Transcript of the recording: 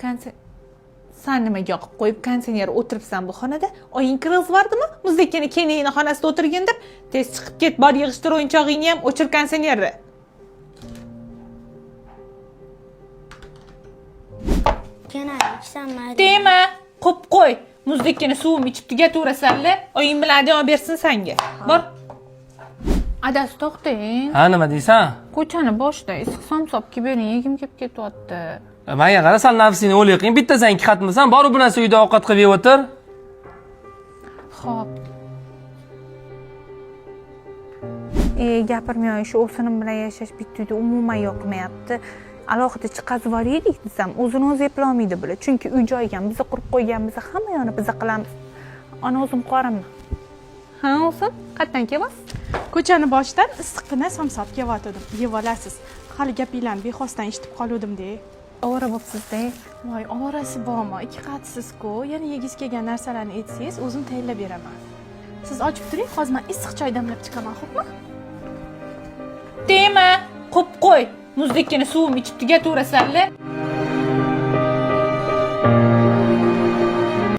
Sen nimaga yoqib qo'yib konditsionerga o'tiribsan bu xonada? Oying kirg'izvardimi? Muzdekani keniyini xonasida o'tirgin deb, tez chiqib ket, bor yig'ishtir o'yinchog'ingni ham, o'chir konditsionerni. Dema, qo'p qo'y. Muzdekani suvim ichib tugataverasanlar, oying bilan davom bersin senga. Bor. Adasi to'xtang. Ha, nima deysan? Ko'chani boshida issiq somsop kelib bering, yegim kelib ketyapti. Menga qara, san nafsingni o'layqing. Bittasan ikki xatmisan, bor u bilan uyda ovqat qilib yeb o'tir. Xo'p. Gapirmay shu o'sinim bilan yashash bitta uyda umuman yoqmayapti. Alohida chiqazib yuboraylik desam, o'zini o'zi eplolmaydi bular. Chunki uy joyiga biz qurib qo'yganmiz, hamma yoni biz qilamiz. Ana o'zim qoraman. Ha, o'zim qayerdan kelyapsiz? Ko'chani boshidan issiqqina somsop kelyotgandim. Yeb olasiz. Hali gapinglarni bexosdan eshitib qoluvdim-da. Ovora bo'psiz-da. Voy, ovorasi bormi? Ikki qatsiz-ku. Yana yegiz kelgan narsalarni aytsangiz, o'zim tayyorlab beraman. Siz ochib turing, hozir men issiq choy damlab chiqaman, xo'pmi? Dema, qo'p qo'y. Muzdekani suvim ichib tugataverasanlar.